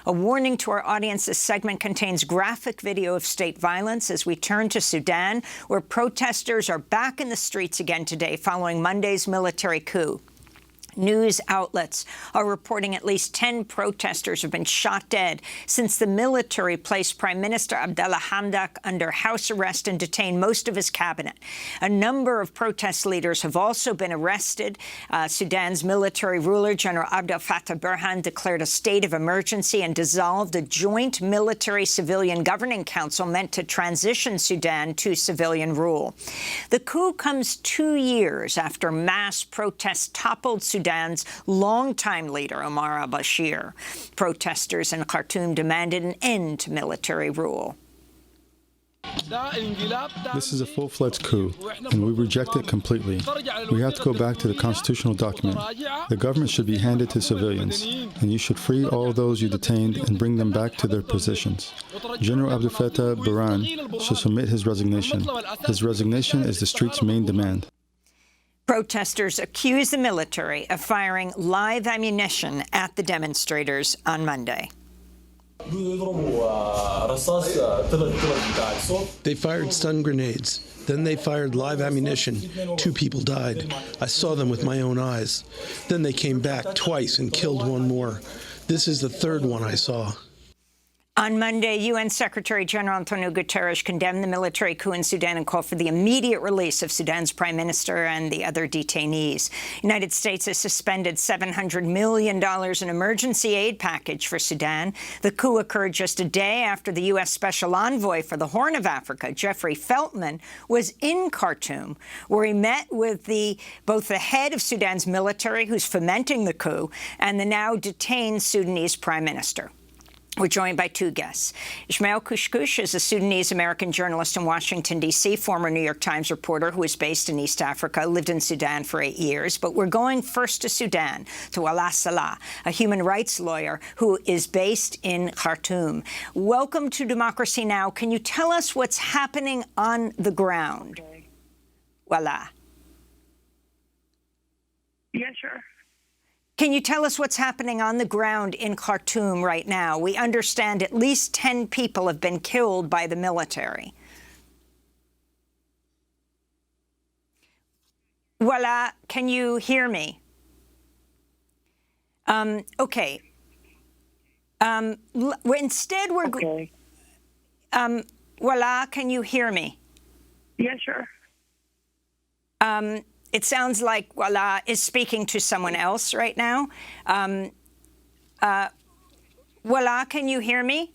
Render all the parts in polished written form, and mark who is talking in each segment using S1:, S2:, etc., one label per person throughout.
S1: A warning to our audience, this segment contains graphic video of state violence as we turn to Sudan, where protesters are back in the streets again today following Monday's military coup. News outlets are reporting at least 10 protesters have been shot dead since the military placed Prime Minister Abdalla Hamdok under house arrest and detained most of his cabinet. A number of protest leaders have also been arrested. Sudan's military ruler, General Abdel Fattah al-Burhan, declared a state of emergency and dissolved a joint military-civilian governing council meant to transition Sudan to civilian rule. The coup comes 2 years after mass protests toppled Sudan's longtime leader, Omar al-Bashir. Protesters in Khartoum demanded an end to military rule.
S2: This is a full-fledged coup, and we reject it completely. We have to go back to the constitutional document. The government should be handed to civilians, and you should free all those you detained and bring them back to their positions. General Abdel Fattah al-Burhan should submit his resignation. His resignation is the street's main demand.
S1: Protesters accuse the military of firing live ammunition at the demonstrators on Monday.
S3: They fired stun grenades. Then they fired live ammunition. 2 people died. I saw them with my own eyes. Then they came back twice and killed 1 more. This is the 3rd one I saw.
S1: On Monday, UN Secretary General Antonio Guterres condemned the military coup in Sudan and called for the immediate release of Sudan's prime minister and the other detainees. The United States has suspended $700 million in emergency aid package for Sudan. The coup occurred just a day after the U.S. Special Envoy for the Horn of Africa, Jeffrey Feltman, was in Khartoum, where he met with both the head of Sudan's military, who's fomenting the coup, and the now detained Sudanese prime minister. We're joined by 2 guests. Isma'il Kushkush is a Sudanese American journalist in Washington, D.C., former New York Times reporter who is based in East Africa, lived in Sudan for 8 years. But we're going first to Sudan, to Walaa Salah, a human rights lawyer who is based in Khartoum. Welcome to Democracy Now! Can you tell us what's happening on the ground? Walaa.
S4: Yeah, sure.
S1: Can you tell us what's happening on the ground in Khartoum right now? We understand at least 10 people have been killed by the military. Walaa, can you hear me? Okay. Instead, we're...
S4: Okay.
S1: Walaa, can you hear me?
S4: Yeah, sure.
S1: It sounds like Walaa is speaking to someone else right now. Walaa, can you hear me?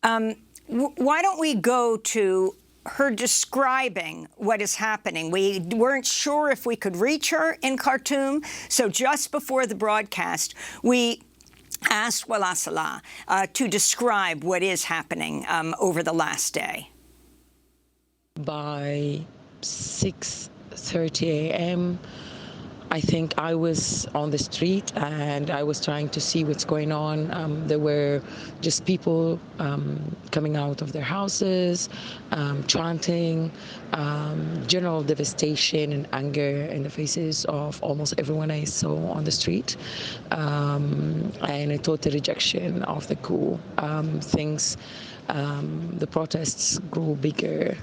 S1: Why don't we go to her describing what is happening? We weren't sure if we could reach her in Khartoum, so just before the broadcast, we asked Walaa Salah to describe what is happening over the last day.
S5: By 6:30 a.m., I think I was on the street and I was trying to see what's going on. There were just people coming out of their houses, chanting, general devastation and anger in the faces of almost everyone I saw on the street, and a total rejection of the coup. The protests grew bigger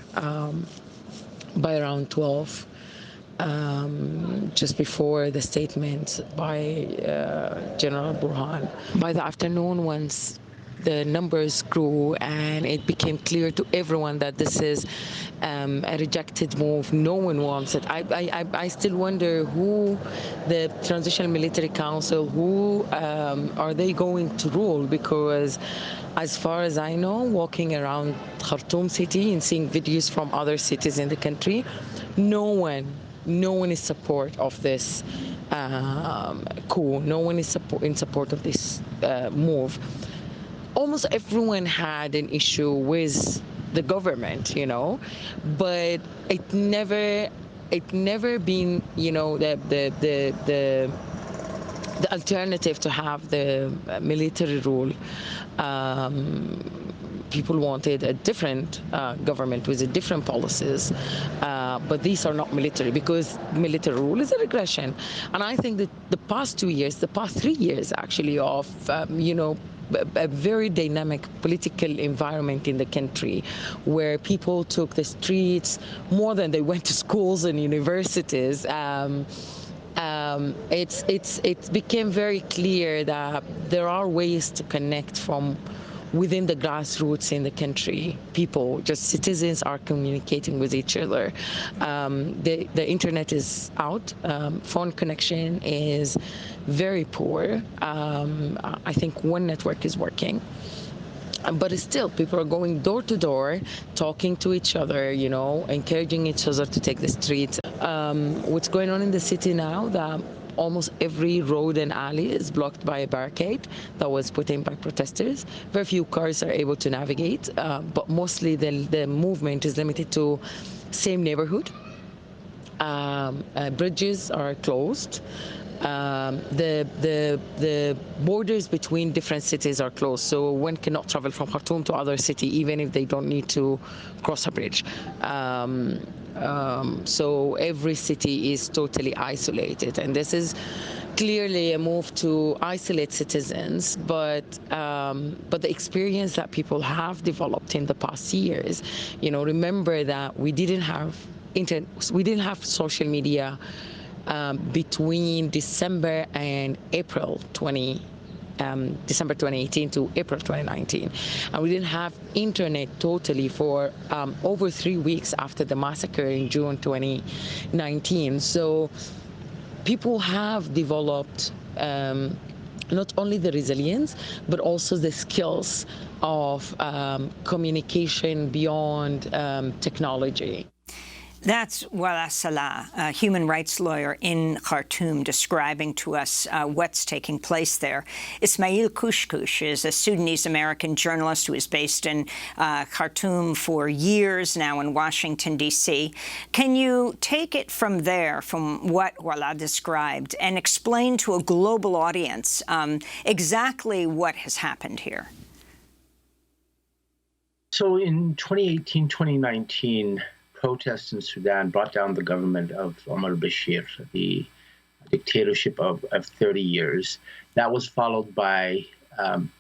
S5: by around 12, just before the statement by General Abdel. By the afternoon, once the numbers grew and it became clear to everyone that this is a rejected move, no one wants it. I still wonder who the Transitional Military Council, who are they going to rule? Because as far as I know, walking around Khartoum city and seeing videos from other cities in the country, no one is support of this coup. No one is in support of this move. Almost everyone had an issue with the government, but it never been, the alternative to have the military rule. People wanted a different government with different policies, but these are not military, because military rule is a regression. And I think that the past 2 years, the past 3 years actually, of a very dynamic political environment in the country, where people took the streets more than they went to schools and universities. It became very clear that there are ways to connect from within the grassroots in the country. People, just citizens, are communicating with each other. The internet is out. Phone connection is very poor. I think one network is working. But still, people are going door to door, talking to each other, encouraging each other to take the streets. What's going on in the city now, that almost every road and alley is blocked by a barricade that was put in by protesters. Very few cars are able to navigate, but mostly the movement is limited to same neighborhood. Bridges are closed. The borders between different cities are closed, so one cannot travel from Khartoum to other city, even if they don't need to cross a bridge. So every city is totally isolated, and this is clearly a move to isolate citizens. But the experience that people have developed in the past years, remember that we didn't have social media between December and April 2018 to April 2019. And we didn't have internet totally for over 3 weeks after the massacre in June 2019. So people have developed not only the resilience, but also the skills of communication beyond technology.
S1: That's Walaa Salah, a human rights lawyer in Khartoum, describing to us what's taking place there. Isma'il Kushkush is a Sudanese American journalist who is based in Khartoum for years now in Washington, D.C. Can you take it from there, from what Walaa described, and explain to a global audience exactly what has happened here?
S6: So in 2018, 2019, protests in Sudan brought down the government of Omar Bashir, the dictatorship of 30 years. That was followed by an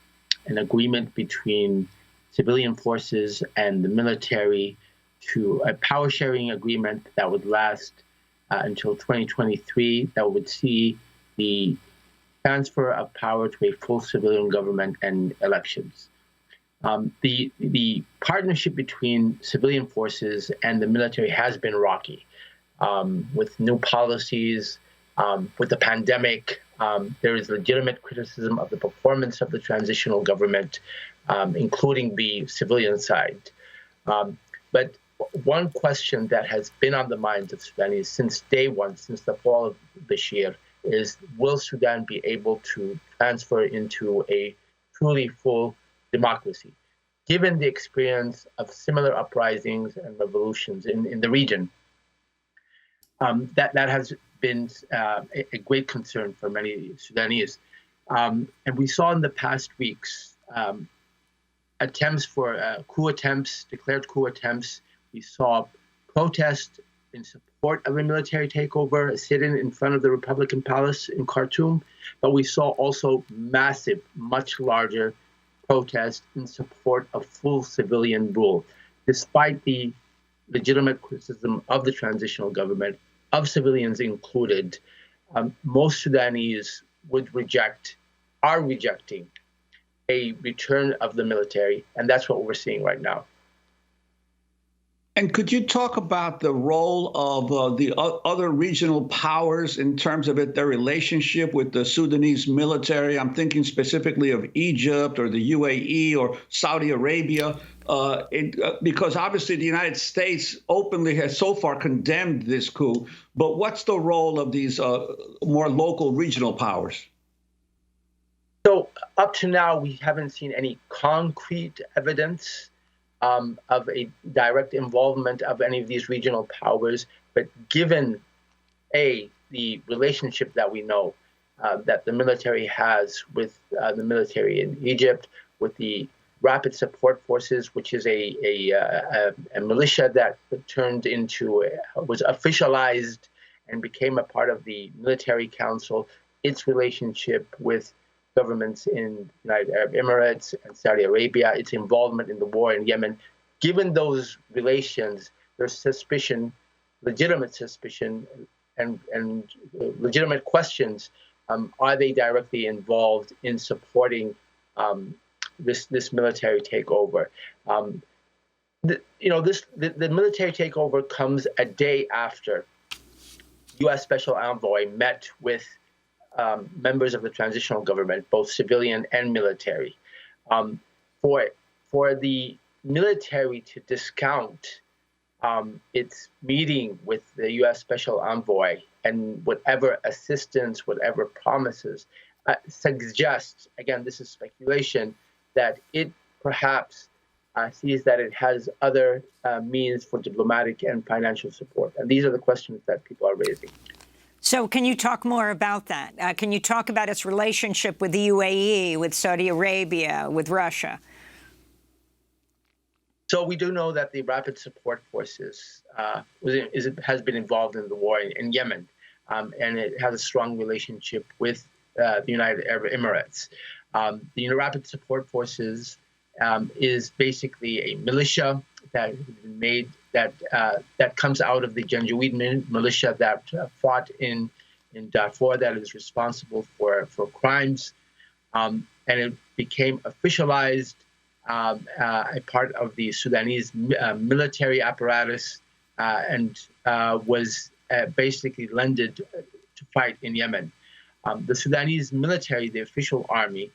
S6: agreement between civilian forces and the military to a power-sharing agreement that would last until 2023, that would see the transfer of power to a full civilian government and elections. The partnership between civilian forces and the military has been rocky, with new policies, with the pandemic. There is legitimate criticism of the performance of the transitional government, including the civilian side. But one question that has been on the minds of Sudanese since day one, since the fall of Bashir, is will Sudan be able to transfer into a truly full democracy, given the experience of similar uprisings and revolutions in the region? That has been a great concern for many Sudanese. And we saw in the past weeks attempts for declared coup attempts. We saw protests in support of a military takeover, a sit-in in front of the Republican Palace in Khartoum. But we saw also massive, much larger protest in support of full civilian rule, despite the legitimate criticism of the transitional government, of civilians included. Most Sudanese are rejecting a return of the military, and that's what we're seeing right now.
S7: And could you talk about the role of the other regional powers in terms of their relationship with the Sudanese military? I'm thinking specifically of Egypt or the UAE or Saudi Arabia, because obviously the United States openly has so far condemned this coup. But what's the role of these more local regional powers?
S6: So up to now, we haven't seen any concrete evidence of a direct involvement of any of these regional powers. But given, the relationship that we know that the military has with the military in Egypt, with the Rapid Support Forces, which is a militia that was officialized and became a part of the military council, its relationship with governments in United Arab Emirates and Saudi Arabia, its involvement in the war in Yemen. Given those relations, there's suspicion, legitimate suspicion, and legitimate questions. Are they directly involved in supporting this military takeover? The military takeover comes a day after U.S. Special Envoy met with members of the transitional government, both civilian and military. For the military to discount its meeting with the U.S. Special Envoy and whatever assistance, whatever promises, suggests, again, this is speculation, that it perhaps sees that it has other means for diplomatic and financial support. And these are the questions that people are raising.
S1: So can you talk more about that? Can you talk about its relationship with the UAE, with Saudi Arabia, with Russia?
S6: So we do know that the Rapid Support Forces has been involved in the war in Yemen, and it has a strong relationship with the United Arab Emirates. The Rapid Support Forces is basically a militia that comes out of the Janjaweed militia that fought in Darfur, that is responsible for crimes, and it became officialized, a part of the Sudanese military apparatus, and was basically lended to fight in Yemen. The Sudanese military, the official army,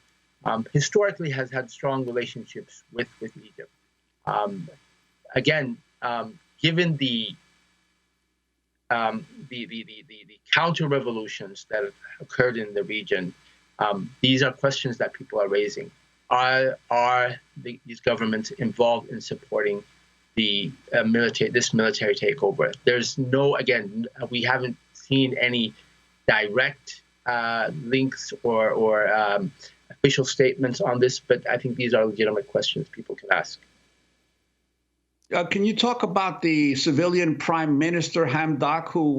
S6: historically has had strong relationships with Egypt. Again, given the counter-revolutions that have occurred in the region, these are questions that people are raising. Are these governments involved in supporting this military takeover? There's again, we haven't seen any direct links or official statements on this, but I think these are legitimate questions people can ask.
S7: Can you talk about the civilian Prime Minister Hamdok, who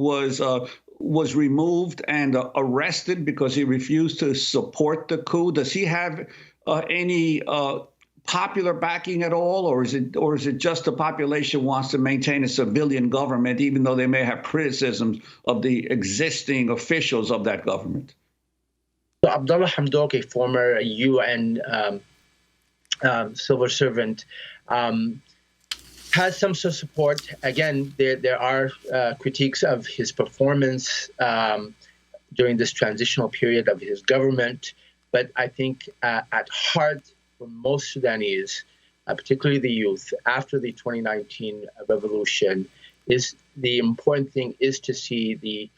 S7: was removed and arrested because he refused to support the coup? Does he have any popular backing at all, or is it just the population wants to maintain a civilian government, even though they may have criticisms of the existing officials of that government?
S6: So Abdalla Hamdok, a former UN civil servant, has some sort of support. Again, there are critiques of his performance during this transitional period of his government. But I think at heart, for most Sudanese, particularly the youth, after the 2019 revolution, is the important thing is to see the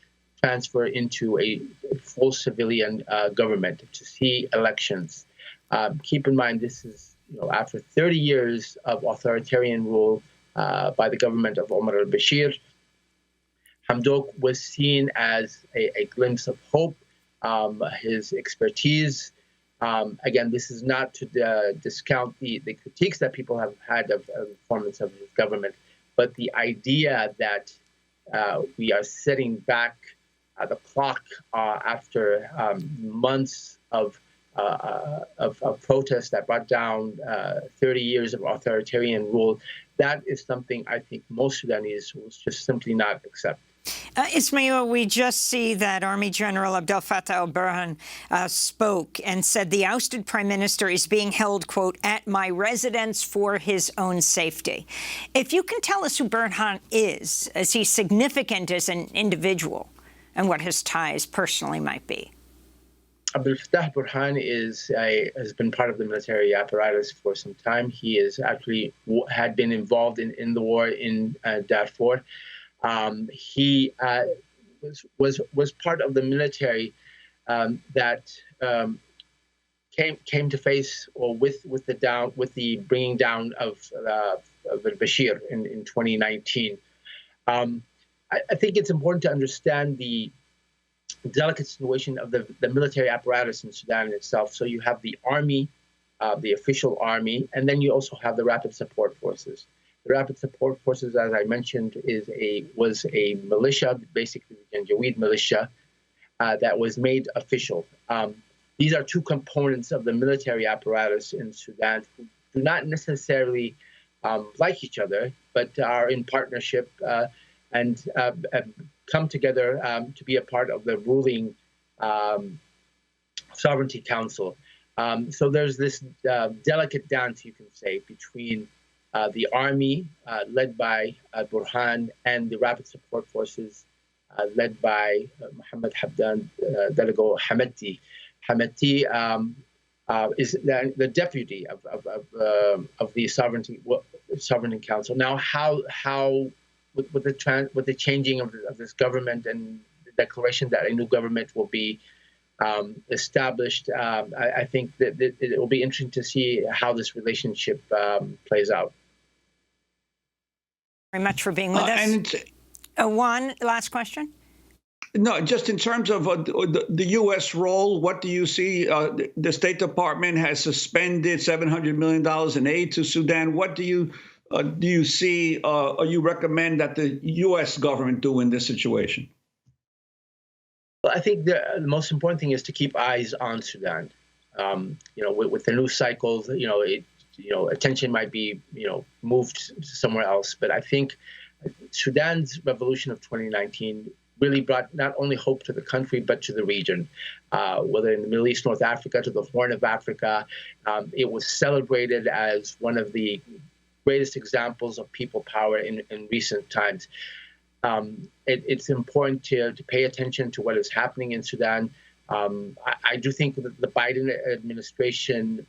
S6: transfer into a full civilian government, to see elections. Keep in mind, this is after 30 years of authoritarian rule by the government of Omar al-Bashir. Hamdok was seen as a glimpse of hope. His expertise. Again, this is not to discount the critiques that people have had of the performance of his government, but the idea that we are setting back the clock after months of protests that brought down 30 years of authoritarian rule, that is something I think most Sudanese will just simply not accept.
S1: Isma'il, we just see that Army General Abdel Fattah al-Burhan spoke and said the ousted prime minister is being held, quote, at my residence for his own safety. If you can tell us who Burhan is he significant as an individual and what his ties personally might be?
S6: Abdel Fattah al-Burhan has been part of the military apparatus for some time. He is actually had been involved in the war in Darfur. He was part of the military that came to face or with the bringing down of al-Bashir in 2019. I think it's important to understand the delicate situation of the military apparatus in Sudan itself. So you have the army, the official army, and then you also have the Rapid Support Forces. The Rapid Support Forces, as I mentioned, was a militia, basically the Janjaweed militia, that was made official. These are two components of the military apparatus in Sudan who do not necessarily like each other, but are in partnership and come together to be a part of the ruling Sovereignty Council. So there's this delicate dance, you can say, between the army led by al-Burhan and the Rapid Support Forces led by Mohammed Hamdan Dalago Hameti. Hameti is the deputy of the Sovereignty Council. Now, how with the changing of this government and the declaration that a new government will be established, I think that it will be interesting to see how this relationship plays out.
S1: Very much for being with us. One last question.
S7: No, just in terms of the U.S. role, what do you see? The State Department has suspended $700 million in aid to Sudan. What do you see or you recommend that the U.S. government do in this situation?
S6: Well, I think the most important thing is to keep eyes on Sudan. With the news cycles, attention might be, moved somewhere else. But I think Sudan's revolution of 2019 really brought not only hope to the country, but to the region, whether in the Middle East, North Africa, to the Horn of Africa. It was celebrated as one of the greatest examples of people power in recent times. It's important to pay attention to what is happening in Sudan. I do think that the Biden administration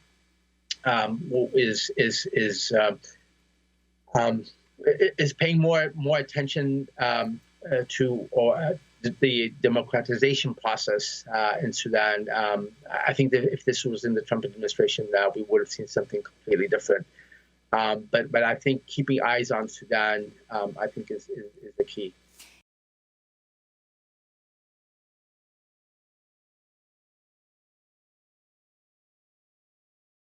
S6: is paying more attention to the democratization process in Sudan. I think that if this was in the Trump administration, we would have seen something completely different. But I think keeping eyes on Sudan, I think, is the key.